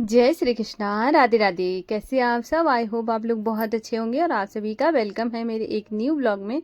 जय श्री कृष्णा, राधे राधे। कैसे आप सब? आई होप आप लोग बहुत अच्छे होंगे और आप सभी का वेलकम है मेरे एक न्यू ब्लॉग में।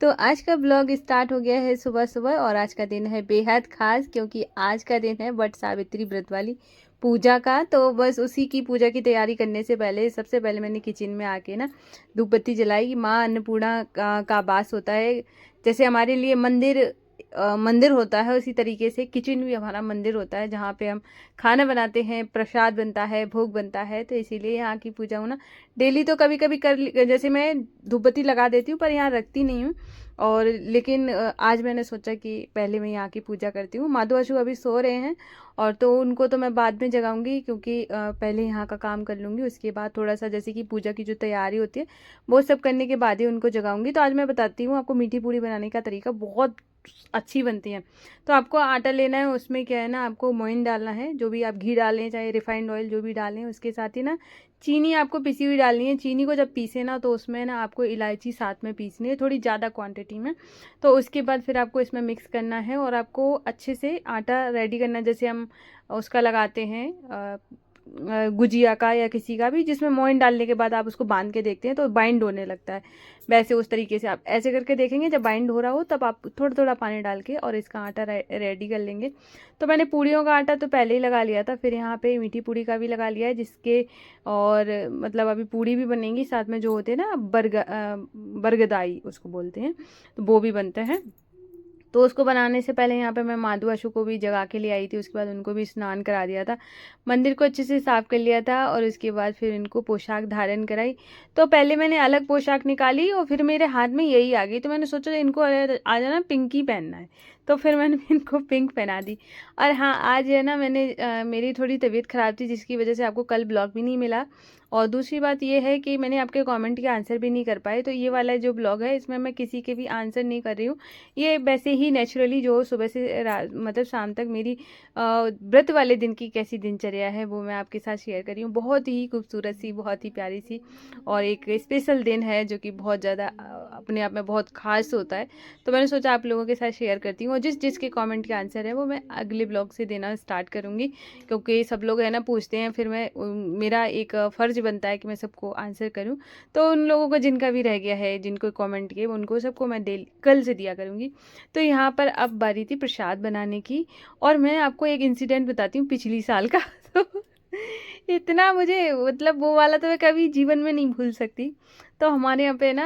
तो आज का ब्लॉग स्टार्ट हो गया है सुबह सुबह और आज का दिन है बेहद खास क्योंकि आज का दिन है वट सावित्री व्रत वाली पूजा का। तो बस उसी की पूजा की तैयारी करने से पहले सबसे पहले मैंने किचन में आके ना धूप बत्ती जलाई। माँ अन्नपूर्णा का वास होता है, जैसे हमारे लिए मंदिर होता है उसी तरीके से किचन भी हमारा मंदिर होता है, जहाँ पे हम खाना बनाते हैं, प्रसाद बनता है, भोग बनता है। तो इसीलिए यहाँ की पूजा होना डेली तो कभी कभी जैसे मैं धूप बत्ती लगा देती हूँ पर यहाँ रखती नहीं हूँ। और लेकिन आज मैंने सोचा कि पहले मैं यहाँ की पूजा करती हूँ। माधु आशु अभी सो रहे हैं और तो उनको तो मैं बाद में जगाऊंगी क्योंकि पहले यहाँ का काम कर लूँगी, उसके बाद थोड़ा सा जैसे कि पूजा की जो तैयारी होती है वो सब करने के बाद ही उनको जगाऊंगी। तो आज मैं बताती हूँ आपको मीठी पूरी बनाने का तरीका, बहुत अच्छी बनती है। तो आपको आटा लेना है, उसमें क्या है ना, आपको मोइन डालना है, जो भी आप घी डालें चाहे रिफाइंड ऑयल जो भी डालें, उसके साथ ही ना चीनी आपको पिसी हुई डालनी है। चीनी को जब पीसे ना तो उसमें ना आपको इलायची साथ में पीसनी है, थोड़ी ज़्यादा क्वांटिटी में। तो उसके बाद फिर आपको इसमें मिक्स करना है और आपको अच्छे से आटा रेडी करना है, जैसे हम उसका लगाते हैं गुजिया का या किसी का भी, जिसमें मोइन डालने के बाद आप उसको बांध के देखते हैं तो बाइंड होने लगता है। वैसे उस तरीके से आप ऐसे करके देखेंगे, जब बाइंड हो रहा हो तब आप थोड़ा थोड़ा पानी डाल के और इसका आटा रेडी कर लेंगे। तो मैंने पूड़ियों का आटा तो पहले ही लगा लिया था, फिर यहाँ पे मीठी पूड़ी का भी लगा लिया है, जिसके और मतलब अभी पूड़ी भी बनेंगी साथ में, जो होते हैं ना बरगदाई उसको बोलते हैं, तो वो भी बनते हैं। तो उसको बनाने से पहले यहाँ पे मैं माधु आशु को भी जगा के ले आई थी, उसके बाद उनको भी स्नान करा दिया था, मंदिर को अच्छे से साफ कर लिया था और उसके बाद फिर इनको पोशाक धारण कराई। तो पहले मैंने अलग पोशाक निकाली और फिर मेरे हाथ में यही आ गई, तो मैंने सोचा इनको आज है ना पिंक ही पहनना है, तो फिर मैंने इनको पिंक पहना दी। और हाँ, आज है ना मेरी थोड़ी तबीयत ख़राब थी जिसकी वजह से आपको कल ब्लॉग भी नहीं मिला। और दूसरी बात ये है कि मैंने आपके कमेंट के आंसर भी नहीं कर पाए, तो ये वाला जो ब्लॉग है इसमें मैं किसी के भी आंसर नहीं कर रही हूँ। ये वैसे ही नेचुरली जो सुबह से मतलब शाम तक मेरी व्रत वाले दिन की कैसी दिनचर्या है वो मैं आपके साथ शेयर कर रही हूँ। बहुत ही खूबसूरत सी, बहुत ही प्यारी सी और एक स्पेशल दिन है जो कि बहुत ज़्यादा अपने आप में बहुत खास होता है। तो मैंने सोचा आप लोगों के साथ शेयर करती हूँ और जिसके कमेंट के आंसर है वो मैं अगले ब्लॉग से देना स्टार्ट करूँगी, क्योंकि सब लोग है ना पूछते हैं, फिर मेरा एक फ़र्ज़ बनता है कि मैं सबको आंसर करूँ। तो उन लोगों को जिनका भी रह गया है, जिनको कमेंट किए, उनको सबको मैं कल से दिया करूँगी। तो यहाँ पर अब बारी थी प्रसाद बनाने की और मैं आपको एक इंसिडेंट बताती हूँ पिछली साल का। तो इतना मुझे मतलब वो वाला तो मैं कभी जीवन में नहीं भूल सकती। तो हमारे यहाँ पे ना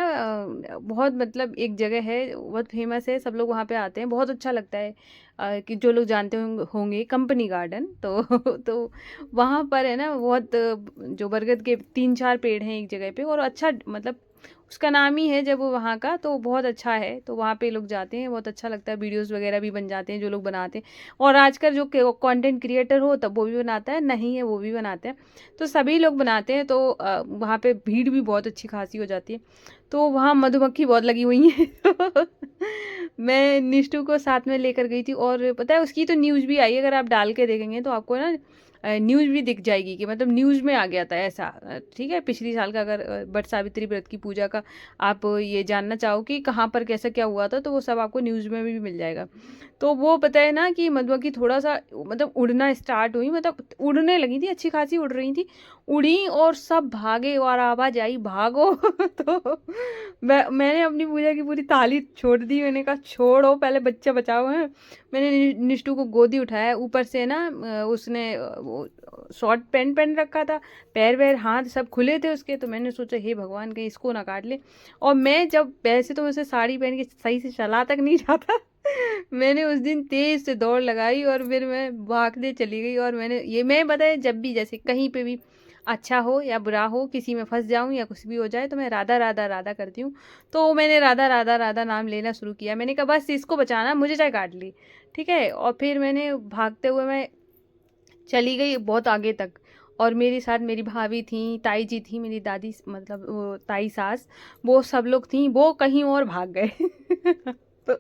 बहुत मतलब एक जगह है, बहुत फेमस है, सब लोग वहाँ पे आते हैं, बहुत अच्छा लगता है। कि जो लोग जानते होंगे कंपनी गार्डन, तो तो वहाँ पर है ना बहुत जो बरगद के 3-4 पेड़ हैं एक जगह पे, और अच्छा मतलब उसका नाम ही है जब वो वहाँ का, तो बहुत अच्छा है। तो वहाँ पे लोग जाते हैं, बहुत अच्छा लगता है, वीडियोस वगैरह भी बन जाते हैं जो लोग बनाते हैं। और आजकल जो कंटेंट क्रिएटर हो तब वो भी बनाता है, नहीं है वो भी बनाते हैं, तो सभी लोग बनाते हैं। तो वहाँ पे भीड़ भी बहुत अच्छी खासी हो जाती है। तो वहाँ मधुमक्खी बहुत लगी हुई हैं। तो मैं निष्ठू को साथ में लेकर गई थी और पता है उसकी तो न्यूज़ भी आई, अगर आप डाल के देखेंगे तो आपको ना न्यूज़ भी दिख जाएगी कि मतलब न्यूज़ में आ गया था ऐसा। ठीक है, पिछली साल का अगर वट सावित्री व्रत की पूजा का आप ये जानना चाहो कि कहाँ पर कैसा क्या हुआ था, तो वो सब आपको न्यूज़ में भी मिल जाएगा। तो वो पता है ना कि मधुमक्खी थोड़ा सा मतलब उड़ना स्टार्ट हुई, मतलब उड़ने लगी थी, अच्छी खासी उड़ रही थी, उड़ी और सब भागे और आवाज़ आई भागो। तो मैंने अपनी पूजा की पूरी ताली छोड़ दी, मैंने कहा छोड़ो पहले बच्चा बचाओ है। मैंने निष्ठू को गोदी उठाया, ऊपर से ना उसने वो शॉर्ट पैंट पहन रखा था, पैर वैर हाथ सब खुले थे उसके, तो मैंने सोचा हे भगवान कहीं इसको ना काट ले। और मैं जब वैसे तो मुझसे साड़ी पहन के सही से चला तक नहीं जाता। मैंने उस दिन तेज से दौड़ लगाई और फिर मैं भागते चली गई। और मैं बताया जब भी जैसे कहीं पे भी अच्छा हो या बुरा हो, किसी में फंस जाऊं या कुछ भी हो जाए, तो मैं राधा राधा राधा करती हूँ। तो मैंने राधा राधा राधा नाम लेना शुरू किया, मैंने कहा बस इसको बचाना, मुझे चाहे काट ली, ठीक है। और फिर मैंने भागते हुए मैं चली गई बहुत आगे तक, और मेरे साथ मेरी भाभी थी, ताई जी थी, मेरी दादी मतलब वो ताई सास, वो सब लोग थी, वो कहीं और भाग गए। तो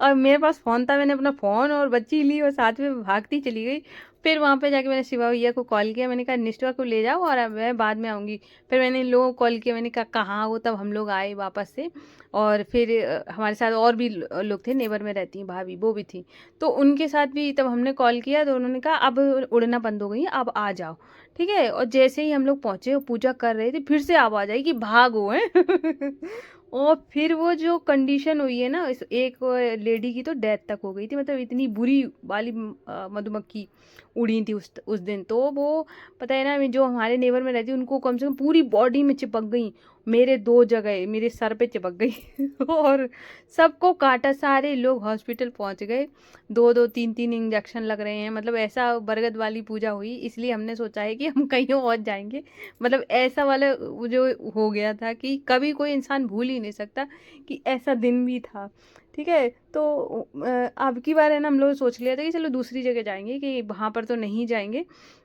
और मेरे पास फ़ोन था, मैंने अपना फ़ोन और बच्ची ली और साथ में भागती चली गई। फिर वहाँ पे जाके मैंने शिवा भैया को कॉल किया, मैंने कहा निष्ठा को ले जाओ और अब मैं बाद में आऊँगी। फिर मैंने इन लोगों को कॉल किया, मैंने कहा कहाँ हो, तब हम लोग आए वापस से। और फिर हमारे साथ और भी लोग थे, नेबर में रहती हैं भाभी, वो भी थी। तो उनके साथ भी तब हमने कॉल किया तो उन्होंने कहा अब उड़ना बंद हो गई है, अब आ जाओ। ठीक है, और जैसे ही हम लोग पहुँचे और पूजा कर रहे थे, फिर से आवाज़ आई कि भागो हैं। और फिर वो जो कंडीशन हुई है ना, इस एक लेडी की तो डेथ तक हो गई थी, मतलब इतनी बुरी वाली मधुमक्खी उड़ी थी उस दिन। तो वो पता है ना, जो हमारे नेबर में रहती उनको कम से कम पूरी बॉडी में चिपक गई, मेरे 2 जगह मेरे सर पे चिपक गई। और सबको काटा, सारे लोग हॉस्पिटल पहुंच गए, 2-2 3-3 इंजेक्शन लग रहे हैं। मतलब ऐसा बरगद वाली पूजा हुई, इसलिए हमने सोचा है कि हम कहीं और जाएंगे। मतलब ऐसा वाला वो जो हो गया था कि कभी कोई इंसान भूल ही नहीं सकता कि ऐसा दिन भी था। ठीक है, तो अब की बार है ना, हम लोग सोच लिया था कि चलो दूसरी जगह जाएंगे, कि वहाँ पर तो नहीं जाएंगे।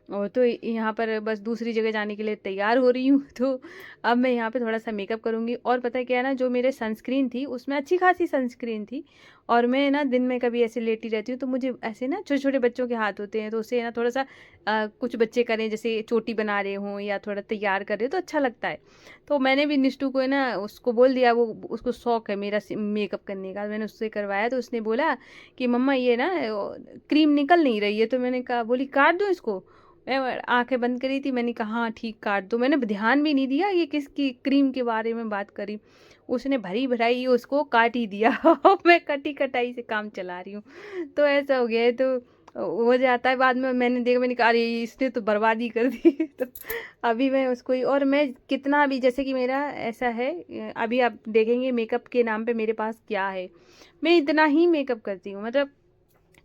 और तो यहाँ पर बस दूसरी जगह जाने के लिए तैयार हो रही हूँ। तो अब मैं यहाँ पे थोड़ा सा मेकअप करूँगी। और पता है क्या है ना, जो मेरे सनस्क्रीन थी उसमें अच्छी खासी सनस्क्रीन थी, और मैं ना दिन में कभी ऐसे लेटी रहती हूँ तो मुझे ऐसे ना छोटे छोटे बच्चों के हाथ होते हैं, तो उससे ना थोड़ा सा कुछ बच्चे करें जैसे चोटी बना रहे हों या थोड़ा तैयार कर रहे हो तो अच्छा लगता है। तो मैंने भी निष्ठू को ना उसको बोल दिया, वो उसको शौक है मेरा मेकअप करने का, मैंने उससे करवाया। तो उसने बोला कि मम्मा ये ना क्रीम निकल नहीं रही है। तो मैंने कहा, बोली काट दूँ इसको। मैं आंखें बंद करी थी, मैंने कहा हाँ ठीक, काट दो। मैंने ध्यान भी नहीं दिया ये किसकी क्रीम के बारे में बात करी, उसने भरी भराई उसको काट ही दिया। और मैं कटी कटाई से काम चला रही हूँ। तो ऐसा हो गया है। तो हो जाता है बाद में, मैंने देखा, मैंने कहा अरे इसने तो बर्बादी कर दी। तो अभी मैं उसको ही, और मैं कितना भी, जैसे कि मेरा ऐसा है, अभी आप देखेंगे मेकअप के नाम पे मेरे पास क्या है, मैं इतना ही मेकअप करती हूँ। मतलब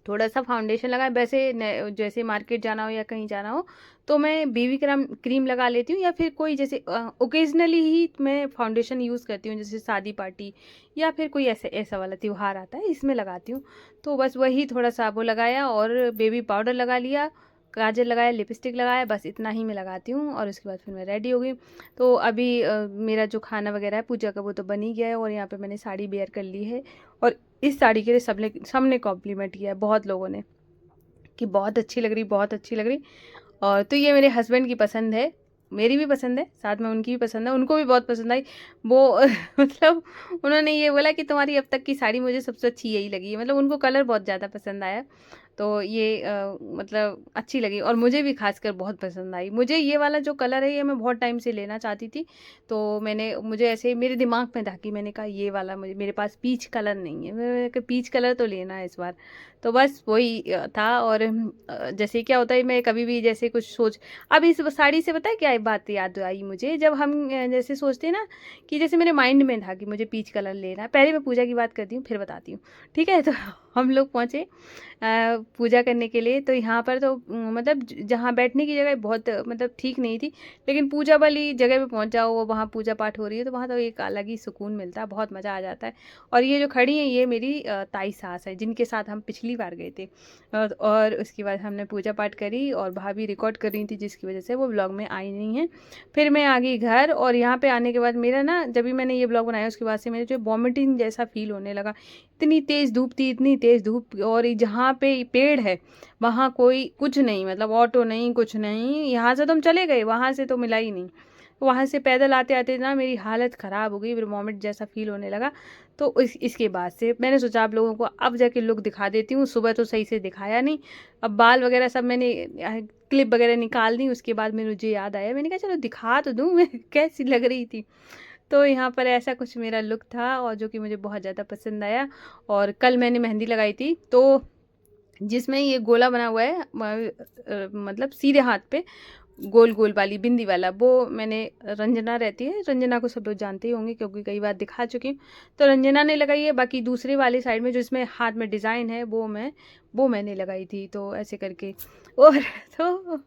थोड़ा सा फाउंडेशन लगाए, वैसे जैसे मार्केट जाना हो या कहीं जाना हो तो मैं बीबी क्रीम लगा लेती हूँ, या फिर कोई जैसे ओकेजनली ही मैं फाउंडेशन यूज़ करती हूँ, जैसे शादी पार्टी या फिर कोई ऐसे ऐसा वाला त्यौहार आता है इसमें लगाती हूँ। तो बस वही थोड़ा सा वो लगाया और बेबी पाउडर लगा लिया, काजल लगाया, लिपस्टिक लगाया, बस इतना ही मैं लगाती हूँ। और उसके बाद फिर मैं रेडी हो गई। तो अभी मेरा जो खाना वगैरह है पूजा का वो तो बन ही गया है, और यहाँ पे मैंने साड़ी वेयर कर ली है। और इस साड़ी के लिए सबने कॉम्प्लीमेंट किया है, बहुत लोगों ने, कि बहुत अच्छी लग रही, बहुत अच्छी लग रही। और तो ये मेरे हस्बैंड की पसंद है, मेरी भी पसंद है, साथ में उनकी भी पसंद है, उनको भी बहुत पसंद आई वो। मतलब उन्होंने ये बोला कि तुम्हारी अब तक की साड़ी मुझे सबसे अच्छी यही लगी है। मतलब उनको कलर बहुत ज़्यादा पसंद आया। तो ये मतलब अच्छी लगी, और मुझे भी खासकर बहुत पसंद आई। मुझे ये वाला जो कलर है ये मैं बहुत टाइम से लेना चाहती थी। तो मुझे ऐसे मेरे दिमाग में था कि मैंने कहा ये वाला, मेरे पास पीच कलर नहीं है, मैंने कहा पीच कलर तो लेना है इस बार। तो बस वही था। और जैसे क्या होता है, मैं कभी भी जैसे कुछ सोच, अब इस साड़ी से पता है क्या बात याद आई मुझे, जब हम जैसे सोचते हैं ना कि जैसे मेरे माइंड में था कि मुझे पीच कलर लेना है। पहले मैं पूजा की बात करती हूँ फिर बताती हूँ, ठीक है। तो हम लोग पहुँचे पूजा करने के लिए। तो यहाँ पर तो मतलब जहाँ बैठने की जगह बहुत मतलब ठीक नहीं थी, लेकिन पूजा वाली जगह पे पहुँच जाओ, वहाँ पूजा पाठ हो रही है तो वहाँ तो एक अलग ही सुकून मिलता है, बहुत मज़ा आ जाता है। और ये जो खड़ी हैं ये मेरी ताई सास है, जिनके साथ हम पिछली बार गए थे। और उसके बाद हमने पूजा पाठ करी, और भाभी रिकॉर्ड कर रही थी जिसकी वजह से वो ब्लॉग में आई नहीं है। फिर मैं आ गई घर, और यहाँ पे आने के बाद मेरा ना, जब भी मैंने ये ब्लॉग बनाया उसके बाद से मेरे जो वॉमिटिंग जैसा फील होने लगा। इतनी तेज़ धूप थी, इतनी तेज़ धूप, और जहाँ पे पेड़ है वहाँ कोई कुछ नहीं, मतलब ऑटो नहीं, कुछ नहीं। यहाँ से तो हम चले गए, वहाँ से तो मिला ही नहीं। वहाँ से पैदल आते आते ना मेरी हालत ख़राब हो गई, फिर वॉमिट जैसा फील होने लगा। तो इसके बाद से मैंने सोचा आप लोगों को अब जाके लुक दिखा देती हूँ। सुबह तो सही से दिखाया नहीं, अब बाल वगैरह सब मैंने क्लिप वगैरह निकाल दी। उसके बाद मुझे याद आया, मैंने कहा चलो दिखा तो दूँ मैं कैसी लग रही थी। तो यहाँ पर ऐसा कुछ मेरा लुक था, और जो कि मुझे बहुत ज़्यादा पसंद आया। और कल मैंने मेहंदी लगाई थी, तो जिसमें ये गोला बना हुआ है मतलब सीधे हाथ पे गोल गोल वाली बिंदी वाला, वो मैंने, रंजना रहती है, रंजना को सब लोग जानते ही होंगे क्योंकि कई बार दिखा चुकी हूँ। तो रंजना ने लगाई है। बाकी दूसरे वाले साइड में जो इसमें हाथ में डिज़ाइन है वो मैंने लगाई थी। तो ऐसे करके, और तो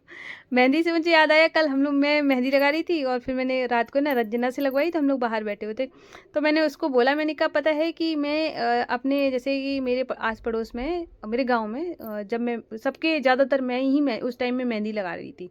मेहंदी से मुझे याद आया, कल हम लोग, मैं मेहंदी लगा रही थी और फिर मैंने रात को ना रंजना से लगवाई। तो हम लोग बाहर बैठे हुए थे, तो मैंने उसको बोला, मैंने कहा पता है कि मैं अपने, जैसे कि मेरे आस पड़ोस में, मेरे गांव में जब मैं सबके ज़्यादातर मैं उस टाइम में मेहंदी लगा रही थी।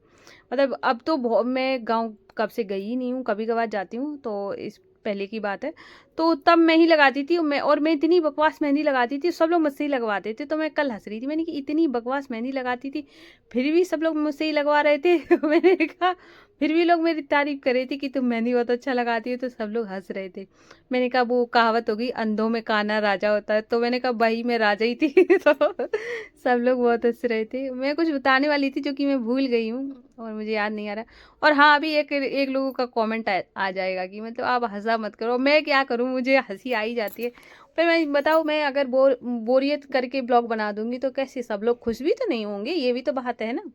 मतलब अब तो मैं गांव कब से गई ही नहीं हूँ, कभी कभार जाती हूँ, तो इस पहले की बात है। तो तब मैं ही लगाती थी। मैं इतनी बकवास मेहंदी लगाती थी, सब लोग मुझसे ही लगवाते थे। तो मैं कल हंस रही थी, मैंने कि इतनी बकवास मेहंदी लगाती थी फिर भी सब लोग मुझसे ही लगवा रहे थे। मैंने कहा फिर भी लोग मेरी तारीफ कर रहे थे कि तुम मेहंदी बहुत अच्छा लगाती हो, तो सब लोग हंस रहे थे। मैंने कहा वो कहावत होगी, अंधों में काना राजा होता है, तो मैंने कहा भाई मैं राजा ही थी। तो सब लोग बहुत हंस रहे थे। मैं कुछ बताने वाली थी जो कि मैं भूल गई हूँ और मुझे याद नहीं आ रहा। और हाँ, अभी एक एक लोगों का कमेंट आ जाएगा कि मतलब आप हंसा मत करो। मैं क्या करूँ, मुझे हंसी आ ही जाती है। फिर मैं बताऊँ, मैं अगर बोरियत करके ब्लॉग बना दूंगी तो कैसे, सब लोग खुश भी तो नहीं होंगे, ये भी तो बात है ना।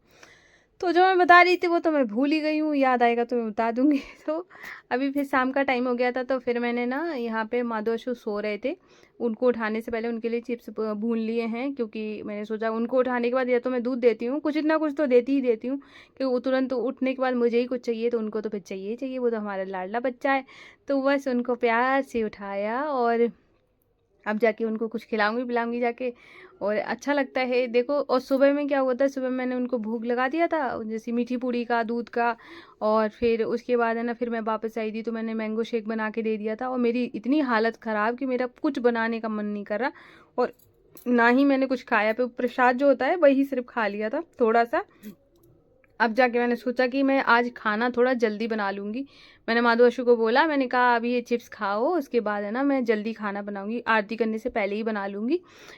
तो जो मैं बता रही थी वो तो मैं भूल ही गई हूँ, याद आएगा तो मैं बता दूंगी। तो अभी फिर शाम का टाइम हो गया था, तो फिर मैंने ना यहाँ पे माधोशु सो रहे थे, उनको उठाने से पहले उनके लिए चिप्स भून लिए हैं, क्योंकि मैंने सोचा उनको उठाने के बाद या तो मैं दूध देती हूँ, कुछ इतना कुछ तो देती ही देती हूँ, कि वो तुरंत उठने के बाद मुझे ही कुछ चाहिए तो उनको तो फिर चाहिए ही चाहिए, वो तो हमारा लाडला बच्चा है। तो बस उनको प्यार से उठाया और अब जाके उनको कुछ खिलाऊंगी पिलाऊंगी जाके। और अच्छा लगता है देखो। और सुबह में क्या हुआ था, सुबह मैंने उनको भूख लगा दिया था, जैसे मीठी पूड़ी का, दूध का। और फिर उसके बाद है ना, फिर मैं वापस आई थी तो मैंने मैंगो शेक बना के दे दिया था, और मेरी इतनी हालत ख़राब कि मेरा कुछ बनाने का मन नहीं कर रहा, और ना ही मैंने कुछ खाया। पे प्रसाद जो होता है वही सिर्फ खा लिया था थोड़ा सा। अब जाके मैंने सोचा कि मैं आज खाना थोड़ा जल्दी बना लूँगी। मैंने माधु अशु को बोला, मैंने कहा अभी ये चिप्स खाओ, उसके बाद है ना मैं जल्दी खाना बनाऊँगी, आरती करने से पहले ही बना लूँगी,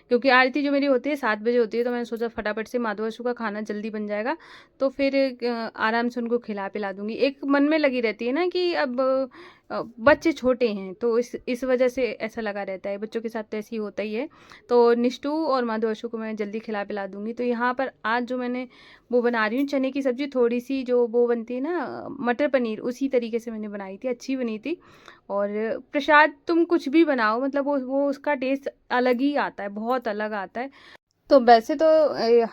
क्योंकि आरती जो मेरी होती है 7 बजे होती है। तो मैंने सोचा फटाफट से माधु अशु का खाना जल्दी बन जाएगा, तो फिर आराम से उनको खिला पिला दूँगी। एक मन में लगी रहती है ना कि अब बच्चे छोटे हैं, तो इस वजह से ऐसा लगा रहता है, बच्चों के साथ तो ऐसे ही होता ही है। तो निष्ठू और माधु अशु को मैं जल्दी खिला पिला दूँगी। तो यहाँ पर आज जो मैंने वो बना रही हूँ चने की सब्ज़ी, थोड़ी सी जो वो बनती है ना मटर पनीर, उसी तरीके से मैंने बनाई थी, अच्छी बनी थी। और प्रसाद तुम कुछ भी बनाओ, मतलब वो उसका टेस्ट अलग ही आता है, बहुत अलग आता है। तो वैसे तो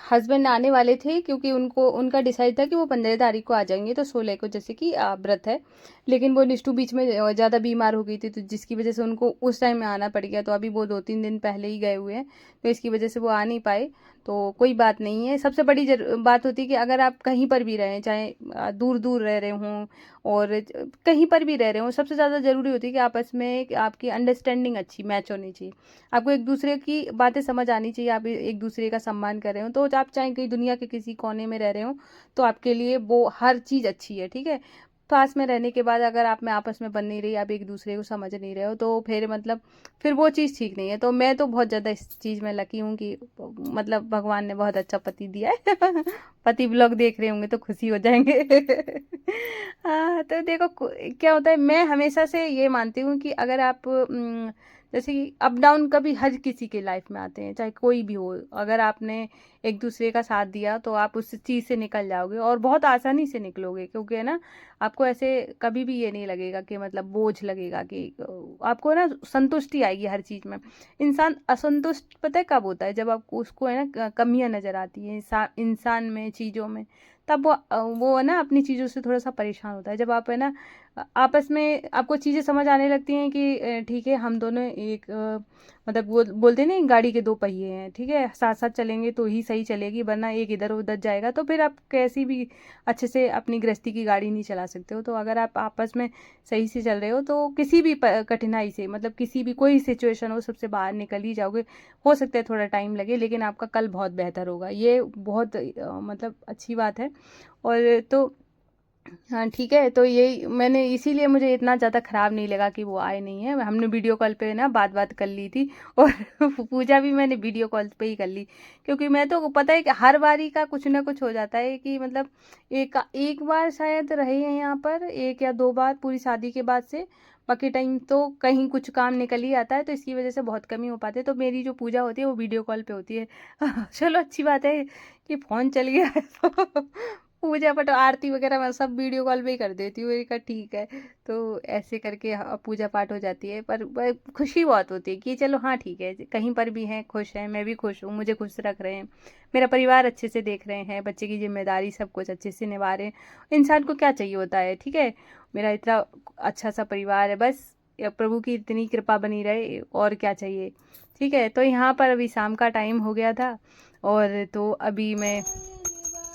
हस्बैंड आने वाले थे, क्योंकि उनको उनका डिसाइड था कि वो 15 तारीख को आ जाएंगे, तो 16 को जैसे कि व्रत है। लेकिन वो निष्ठू बीच में ज़्यादा बीमार हो गई थी, तो जिसकी वजह से उनको उस टाइम में आना पड़ गया। तो अभी वो 2-3 दिन पहले ही गए हुए हैं, तो इसकी वजह से वो आ नहीं पाए। तो कोई बात नहीं है। सबसे बड़ी बात होती है कि अगर आप कहीं पर भी रहें, चाहे दूर दूर रह रहे हों और कहीं पर भी रह रहे हों, सबसे ज़्यादा ज़रूरी होती है कि आपस में आपकी अंडरस्टैंडिंग अच्छी मैच होनी चाहिए। आपको एक दूसरे की बातें समझ आनी चाहिए, आप एक दूसरे का सम्मान कर रहे हो, तो आप चाहे कहीं दुनिया के किसी कोने में रह रहे हो, तो आपके लिए वो हर चीज़ अच्छी है, ठीक है। पास में रहने के बाद अगर आप में आपस में बन नहीं रही, आप एक दूसरे को समझ नहीं रहे हो, तो फिर मतलब फिर वो चीज़ ठीक नहीं है। तो मैं तो बहुत ज़्यादा इस चीज़ में लकी हूँ कि मतलब भगवान ने बहुत अच्छा पति दिया है। पति ब्लॉग देख रहे होंगे तो खुशी हो जाएंगे। हाँ, तो देखो क्या होता है, मैं हमेशा से ये मानती हूँ कि अगर आप जैसे कि अप डाउन कभी हर किसी के लाइफ में आते हैं, चाहे कोई भी हो, अगर आपने एक दूसरे का साथ दिया तो आप उस चीज़ से निकल जाओगे, और बहुत आसानी से निकलोगे, क्योंकि है ना आपको ऐसे कभी भी ये नहीं लगेगा कि मतलब बोझ लगेगा, कि आपको है ना संतुष्टि आएगी हर चीज़ में। इंसान असंतुष्ट पता है कब होता है, जब आपको उसको है ना कमियां नज़र आती हैं इंसान में, चीज़ों में, तब वो है ना अपनी चीज़ों से थोड़ा सा परेशान होता है। जब आप है ना आपस में आपको चीज़ें समझ आने लगती हैं कि ठीक है, हम दोनों एक मतलब वो बोलते हैं ना, एक गाड़ी के दो पहिए हैं, ठीक है, साथ साथ चलेंगे तो ही सही चलेगी, वरना एक इधर उधर जाएगा तो फिर आप कैसी भी अच्छे से अपनी गृहस्थी की गाड़ी नहीं चला सकते हो। तो अगर आप आपस में सही से चल रहे हो तो किसी भी कठिनाई से, मतलब किसी भी कोई सिचुएशन हो, सबसे बाहर निकल ही जाओगे। हो सकता है थोड़ा टाइम लगे, लेकिन आपका कल बहुत बेहतर होगा, ये बहुत मतलब अच्छी बात है। और तो हाँ ठीक है, तो यही मैंने इसीलिए मुझे इतना ज़्यादा ख़राब नहीं लगा कि वो आए नहीं हैं। हमने वीडियो कॉल पे ना बात कर ली थी, और पूजा भी मैंने वीडियो कॉल पे ही कर ली, क्योंकि मैं तो पता है कि हर बारी का कुछ ना कुछ हो जाता है कि मतलब एक एक बार शायद रहे हैं यहाँ पर, 1 या 2 बार पूरी शादी के बाद से, बाकी टाइम तो कहीं कुछ काम निकल ही आता है, तो इसकी वजह से बहुत कम ही हो पाते। तो मेरी जो पूजा होती है वो वीडियो कॉल पे होती है। चलो अच्छी बात है कि फ़ोन चल गया है, तो पूजा पाठ आरती वगैरह मैं सब वीडियो कॉल पे ही कर देती हूँ। मैंने कहा ठीक है, तो ऐसे करके पूजा पाठ हो जाती है। पर खुशी बहुत होती है कि चलो हाँ ठीक है, कहीं पर भी हैं खुश हैं, मैं भी खुश हूँ, मुझे खुश रख रहे हैं, मेरा परिवार अच्छे से देख रहे हैं, बच्चे की जिम्मेदारी सब कुछ अच्छे से निभा रहे हैं। इंसान को क्या चाहिए होता है, ठीक है, मेरा इतना अच्छा सा परिवार है, बस प्रभु की इतनी कृपा बनी रहे, और क्या चाहिए। ठीक है, तो यहाँ पर अभी शाम का टाइम हो गया था, और तो अभी मैं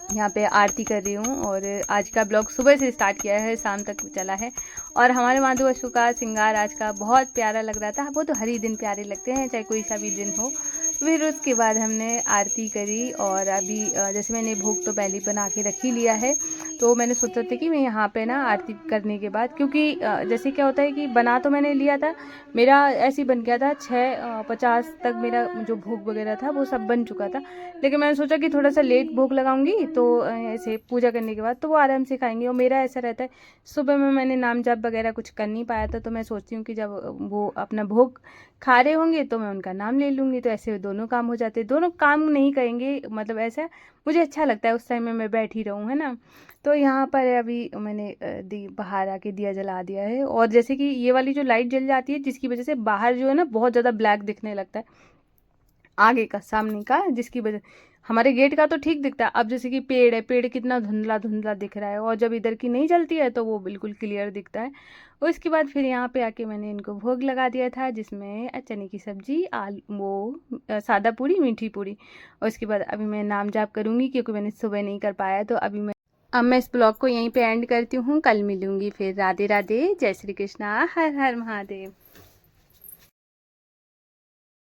यहाँ पे आरती कर रही हूँ। और आज का ब्लॉग सुबह से स्टार्ट किया है, शाम तक चला है। और हमारे माधु अशु का श्रृंगार आज का बहुत प्यारा लग रहा था। वो तो हर ही दिन प्यारे लगते हैं, चाहे कोई सा भी दिन हो। फिर उसके बाद हमने आरती करी। और अभी जैसे मैंने भोग तो पहले बना के रख ही लिया है, तो मैंने सोचा था कि मैं यहाँ पे ना आरती करने के बाद, क्योंकि जैसे क्या होता है कि बना तो मैंने लिया था, मेरा ऐसे ही बन गया था 6:50 तक मेरा जो भोग वगैरह था वो सब बन चुका था। लेकिन मैंने सोचा कि थोड़ा सा लेट भोग लगाऊंगी तो ऐसे पूजा करने के बाद तो वो आराम से खाएंगे। और मेरा ऐसा रहता है, सुबह में मैंने नाम जप वगैरह कुछ कर नहीं पाया था, तो मैं सोचती हूँ कि जब वो अपना भोग खा रहे होंगे तो मैं उनका नाम ले लूँगी, तो ऐसे दोनों काम हो जाते, दोनों काम नहीं करेंगे, मतलब ऐसा मुझे अच्छा लगता है उस टाइम में मैं बैठी रहूँ, है ना। तो यहाँ पर अभी मैंने बाहर आके दिया जला दिया है। और जैसे कि ये वाली जो लाइट जल जाती है, जिसकी वजह से बाहर जो है ना बहुत ज़्यादा ब्लैक दिखने लगता है, आगे का सामने का, जिसकी वजह हमारे गेट का तो ठीक दिखता है। अब जैसे कि पेड़ है, पेड़ कितना धुंधला धुंधला दिख रहा है, और जब इधर की नहीं जलती है तो वो बिल्कुल क्लियर दिखता है। उसके बाद फिर यहाँ पे आके मैंने इनको भोग लगा दिया था, जिसमें चने की सब्जी, आलू, वो सादा पूरी, मीठी पूरी। और उसके बाद अभी मैं नाम जाप करूँगी, क्योंकि मैंने सुबह नहीं कर पाया। तो अब मैं इस ब्लॉग को यहीं पे एंड करती हूँ। कल मिलूँगी फिर। राधे राधे, जय श्री कृष्णा, हर हर महादेव।